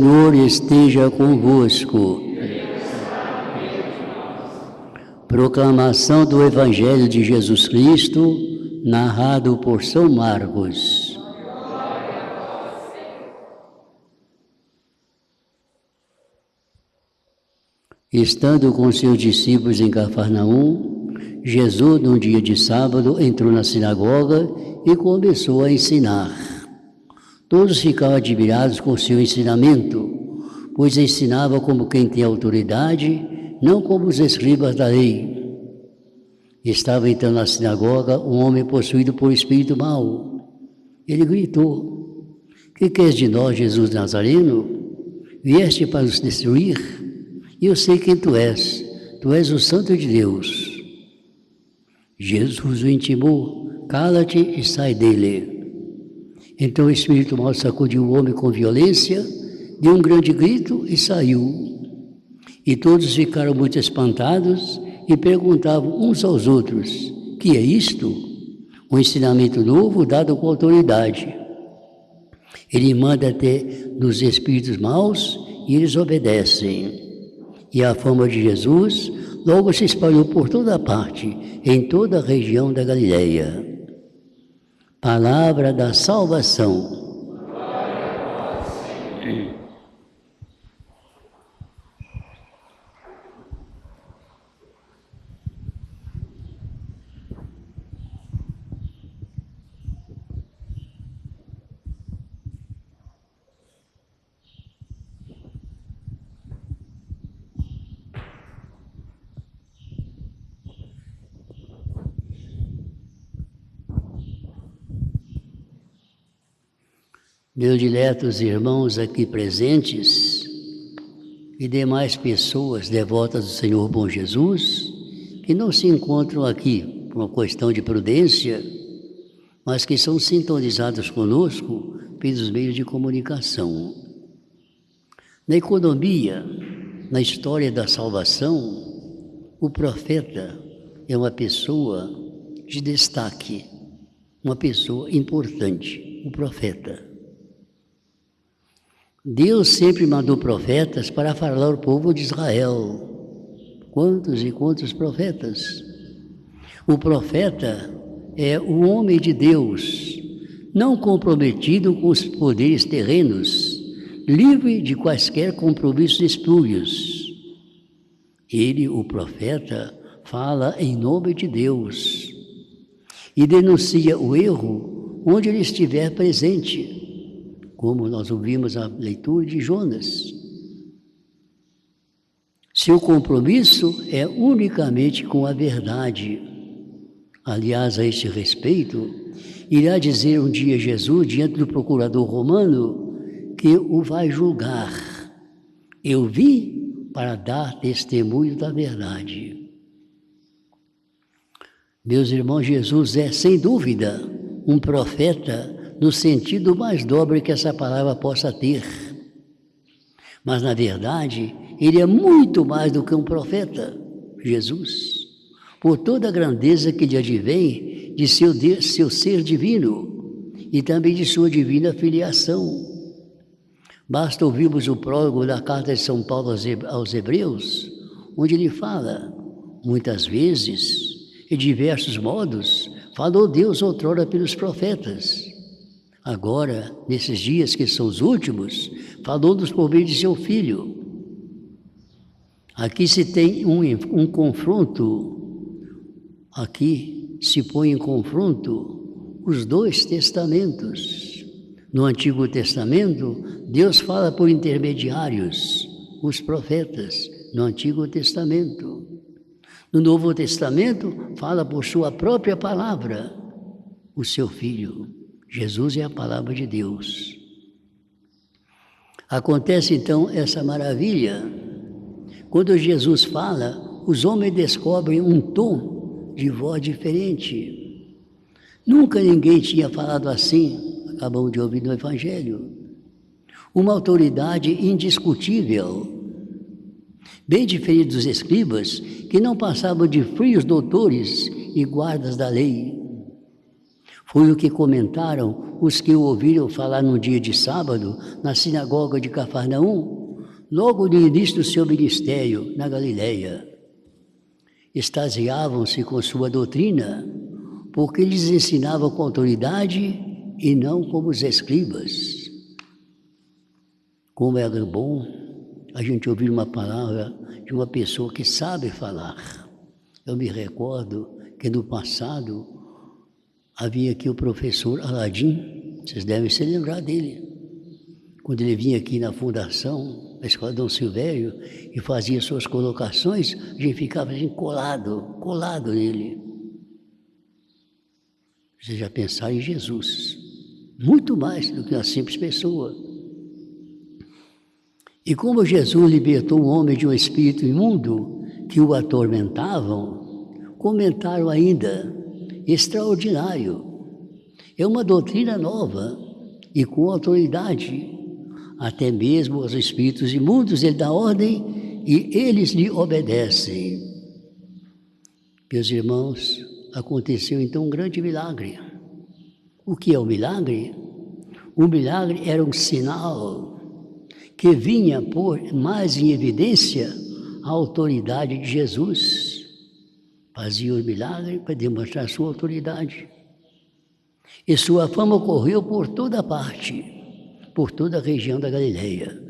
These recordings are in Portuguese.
Senhor esteja convosco. Proclamação do Evangelho de Jesus Cristo, narrado por São Marcos. Estando com seus discípulos em Cafarnaum, Jesus, num dia de sábado, entrou na sinagoga e começou a ensinar. Todos ficavam admirados com o seu ensinamento, pois ensinava como quem tem autoridade, não como os escribas da lei. Estava então na sinagoga um homem possuído por espírito mau. Ele gritou: "Que queres de nós, Jesus Nazareno? Vieste para nos destruir? Eu sei quem tu és o Santo de Deus." Jesus o intimou: "Cala-te e sai dele." Então o espírito mau sacudiu o homem com violência, deu um grande grito e saiu. E todos ficaram muito espantados e perguntavam uns aos outros: "Que é isto?" Um ensinamento novo dado com autoridade. Ele manda até nos espíritos maus e eles obedecem. E a fama de Jesus logo se espalhou por toda parte, em toda a região da Galileia. Palavra da salvação. Meus diletos irmãos aqui presentes e demais pessoas devotas do Senhor Bom Jesus, que não se encontram aqui por uma questão de prudência, mas que são sintonizados conosco pelos meios de comunicação. Na economia, na história da salvação, o profeta é uma pessoa de destaque, uma pessoa importante, o profeta. Deus sempre mandou profetas para falar ao povo de Israel. Quantos e quantos profetas? O profeta é o homem de Deus, não comprometido com os poderes terrenos, livre de quaisquer compromissos espúrios. Ele, o profeta, fala em nome de Deus e denuncia o erro onde ele estiver presente, como nós ouvimos a leitura de Jonas. Seu compromisso é unicamente com a verdade. Aliás, a este respeito, irá dizer um dia Jesus, diante do procurador romano, que o vai julgar. Eu vim para dar testemunho da verdade. Meus irmãos, Jesus é, sem dúvida, um profeta no sentido mais nobre que essa palavra possa ter. Mas, na verdade, ele é muito mais do que um profeta, Jesus, por toda a grandeza que lhe advém de seu ser divino e também de sua divina filiação. Basta ouvirmos o prólogo da carta de São Paulo aos Hebreus, onde ele fala: muitas vezes, em diversos modos, falou Deus outrora pelos profetas. Agora, nesses dias que são os últimos, falou-nos por meio de seu Filho. Aqui se tem um confronto, aqui se põe em confronto os dois testamentos. No Antigo Testamento, Deus fala por intermediários, os profetas, no Antigo Testamento. No Novo Testamento, fala por sua própria palavra, o seu Filho. Jesus é a palavra de Deus. Acontece então essa maravilha. Quando Jesus fala, os homens descobrem um tom de voz diferente. Nunca ninguém tinha falado assim, acabamos de ouvir no Evangelho. Uma autoridade indiscutível, bem diferente dos escribas, que não passavam de frios doutores e guardas da lei. Foi o que comentaram os que o ouviram falar no dia de sábado, na sinagoga de Cafarnaum, logo no início do seu ministério na Galileia. Extasiavam-se com sua doutrina, porque lhes ensinava com autoridade e não como os escribas. Como era bom a gente ouvir uma palavra de uma pessoa que sabe falar. Eu me recordo que no passado havia aqui o professor Aladim, vocês devem se lembrar dele. Quando ele vinha aqui na fundação, na escola Dom Silvério, e fazia suas colocações, a gente ficava assim, colado nele. Vocês já pensaram em Jesus, muito mais do que uma simples pessoa. E como Jesus libertou um homem de um espírito imundo que o atormentavam, comentaram ainda, extraordinário. É uma doutrina nova e com autoridade. Até mesmo aos espíritos imundos ele dá ordem e eles lhe obedecem. Meus irmãos, aconteceu então um grande milagre. O que é o milagre? O milagre era um sinal que vinha pôr mais em evidência a autoridade de Jesus. Fazia o milagre para demonstrar sua autoridade. E sua fama correu por toda parte, por toda a região da Galileia.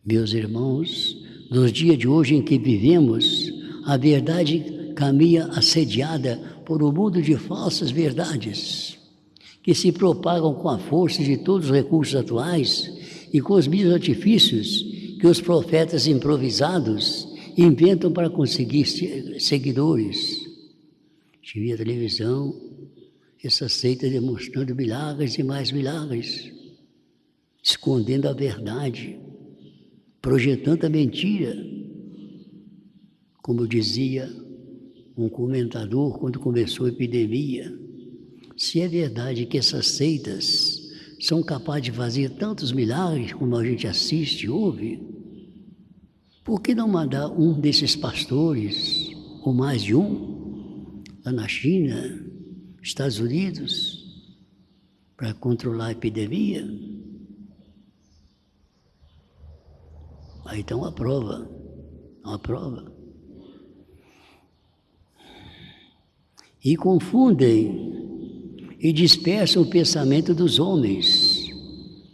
Meus irmãos, nos dias de hoje em que vivemos, a verdade caminha assediada por um mundo de falsas verdades, que se propagam com a força de todos os recursos atuais e com os mesmos artifícios que os profetas improvisados inventam para conseguir seguidores. Tive a televisão, essa seita demonstrando milagres e mais milagres, escondendo a verdade, projetando a mentira. Como dizia um comentador quando começou a epidemia, se é verdade que essas seitas são capazes de fazer tantos milagres como a gente assiste e ouve, por que não mandar um desses pastores, ou mais de um, lá na China, Estados Unidos, para controlar a epidemia? Aí está uma prova. E confundem e dispersam o pensamento dos homens.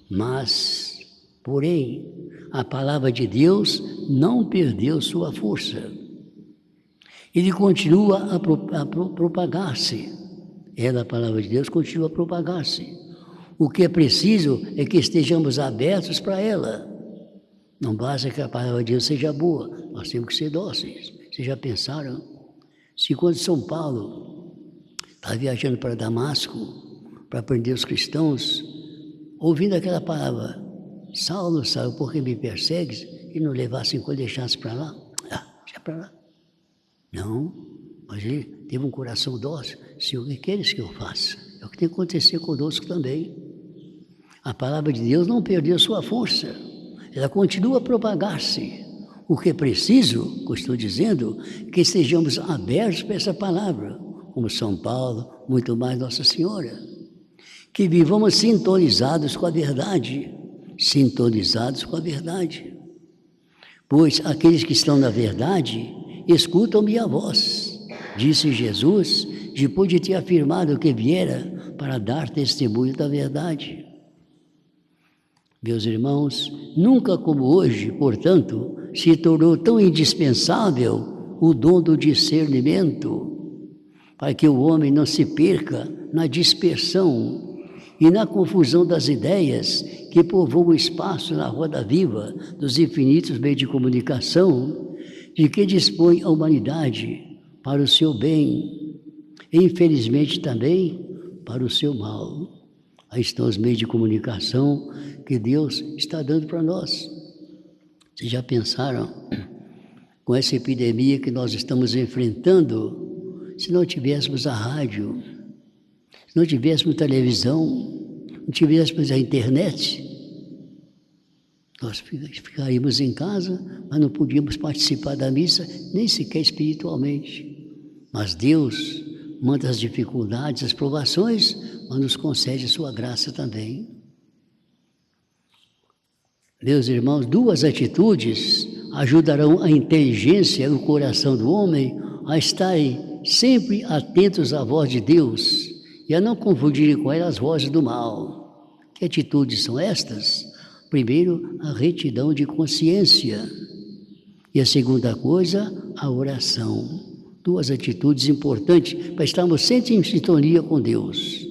Mas, porém, a palavra de Deus não perdeu sua força. Ele continua a propagar-se. A palavra de Deus continua a propagar-se. O que é preciso é que estejamos abertos para ela. Não basta que a palavra de Deus seja boa, nós temos que ser dóceis. Vocês já pensaram? Se quando São Paulo está viajando para Damasco, para prender os cristãos, ouvindo aquela palavra, Saulo, Saulo, por que me persegues? E não levassem e deixasse para lá? Deixa para lá. Não, mas ele teve um coração dócil. Senhor, o que queres que eu faça? É o que tem que acontecer conosco também. A palavra de Deus não perdeu sua força. Ela continua a propagar-se. O que é preciso, que eu estou dizendo, é que estejamos abertos para essa palavra, como São Paulo, muito mais Nossa Senhora. Que vivamos sintonizados com a verdade. Sintonizados com a verdade. Pois aqueles que estão na verdade escutam minha voz, disse Jesus, depois de ter afirmado que viera para dar testemunho da verdade. Meus irmãos, nunca como hoje, portanto, se tornou tão indispensável o dom do discernimento, para que o homem não se perca na dispersão e na confusão das ideias que povoam o espaço na roda viva dos infinitos meios de comunicação, de que dispõe a humanidade para o seu bem, e infelizmente também para o seu mal. Aí estão os meios de comunicação que Deus está dando para nós. Vocês já pensaram, com essa epidemia que nós estamos enfrentando, se não tivéssemos a rádio, se não tivéssemos televisão, não tivéssemos a internet, nós ficaríamos em casa, mas não podíamos participar da missa, nem sequer espiritualmente. Mas Deus manda as dificuldades, as provações, mas nos concede sua graça também. Meus irmãos, duas atitudes ajudarão a inteligência e o coração do homem a estarem sempre atentos à voz de Deus e a não confundirem com ela as vozes do mal. Que atitudes são estas? Primeiro, a retidão de consciência. E a segunda coisa, a oração. Duas atitudes importantes para estarmos sempre em sintonia com Deus.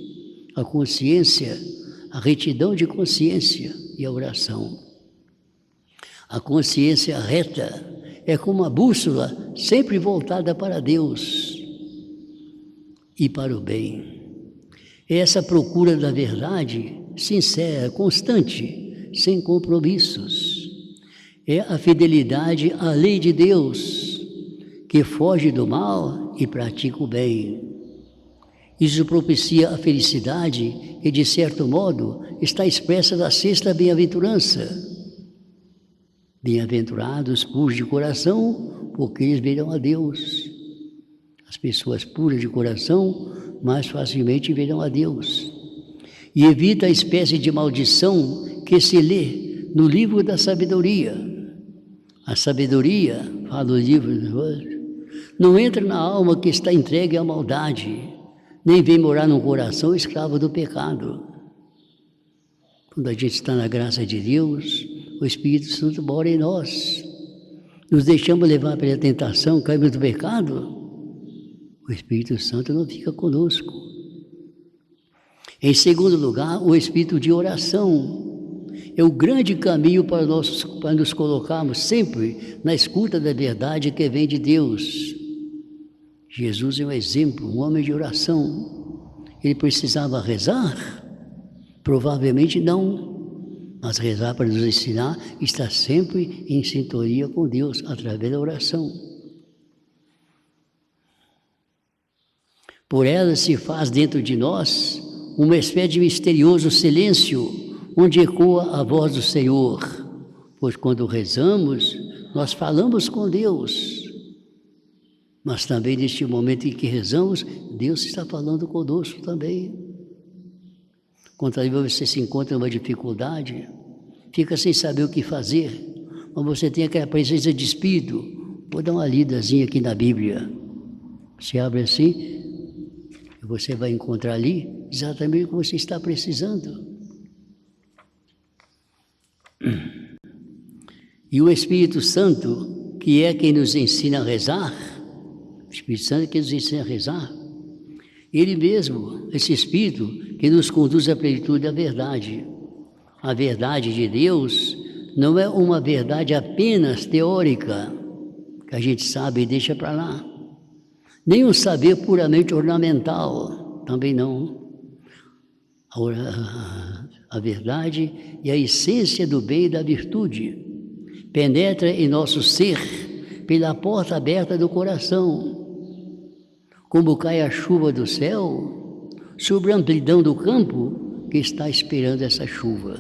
A consciência, a retidão de consciência e a oração. A consciência reta é como uma bússola sempre voltada para Deus e para o bem. É essa procura da verdade sincera, constante, sem compromissos. É a fidelidade à lei de Deus, que foge do mal e pratica o bem. Isso propicia a felicidade que, de certo modo, está expressa na sexta bem-aventurança. Bem-aventurados puros de coração, porque eles verão a Deus. As pessoas puras de coração mais facilmente verão a Deus. E evita a espécie de maldição que se lê no livro da sabedoria. A sabedoria, fala o livro, não entra na alma que está entregue à maldade, nem vem morar no coração escravo do pecado. Quando a gente está na graça de Deus, o Espírito Santo mora em nós. Nos deixamos levar pela tentação, caímos no pecado, o Espírito Santo não fica conosco. Em segundo lugar, o espírito de oração é o grande caminho para nos colocarmos sempre na escuta da verdade que vem de Deus. Jesus é um exemplo, um homem de oração. Ele precisava rezar? Provavelmente não. Mas rezar para nos ensinar está sempre em sintonia com Deus, através da oração. Por ela se faz dentro de nós uma espécie de misterioso silêncio, onde ecoa a voz do Senhor. Pois quando rezamos, nós falamos com Deus. Mas também neste momento em que rezamos, Deus está falando conosco também. Quando você se encontra em uma dificuldade, fica sem saber o que fazer, mas você tem aquela presença de Espírito. Vou dar uma lidazinha aqui na Bíblia. Você abre assim, e você vai encontrar ali exatamente o que você está precisando. E o Espírito Santo, que é quem nos ensina a rezar, o Espírito Santo é quem nos ensina a rezar, ele mesmo, esse Espírito que nos conduz à plenitude da verdade. A verdade de Deus não é uma verdade apenas teórica, que a gente sabe e deixa para lá. Nem um saber puramente ornamental, também não. A verdade é a essência do bem e da virtude. Penetra em nosso ser pela porta aberta do coração. Como cai a chuva do céu sobre a amplidão do campo que está esperando essa chuva.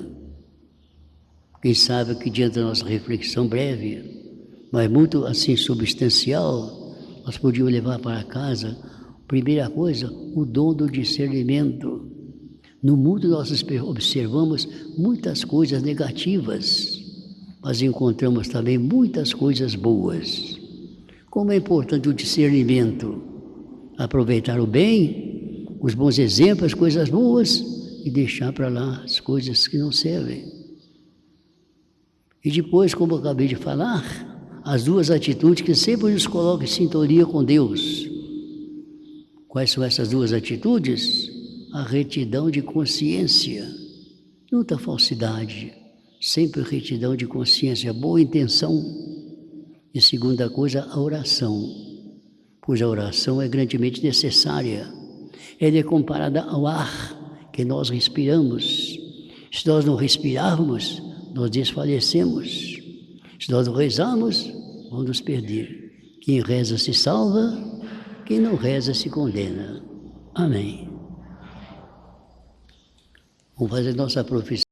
Quem sabe que diante da nossa reflexão breve, mas muito assim substancial, nós podíamos levar para casa, primeira coisa, o dom do discernimento. No mundo nós observamos muitas coisas negativas, mas encontramos também muitas coisas boas. Como é importante o discernimento? Aproveitar o bem, os bons exemplos, as coisas boas e deixar para lá as coisas que não servem. E depois, como eu acabei de falar, as duas atitudes que sempre nos colocam em sintonia com Deus. Quais são essas duas atitudes? A retidão de consciência, nunca falsidade, sempre retidão de consciência, boa intenção. E segunda coisa, a oração. Pois a oração é grandemente necessária. Ela é comparada ao ar que nós respiramos. Se nós não respirarmos, nós desfalecemos. Se nós não rezarmos, vamos nos perder. Quem reza se salva, quem não reza se condena. Amém. Vamos fazer nossa profissão.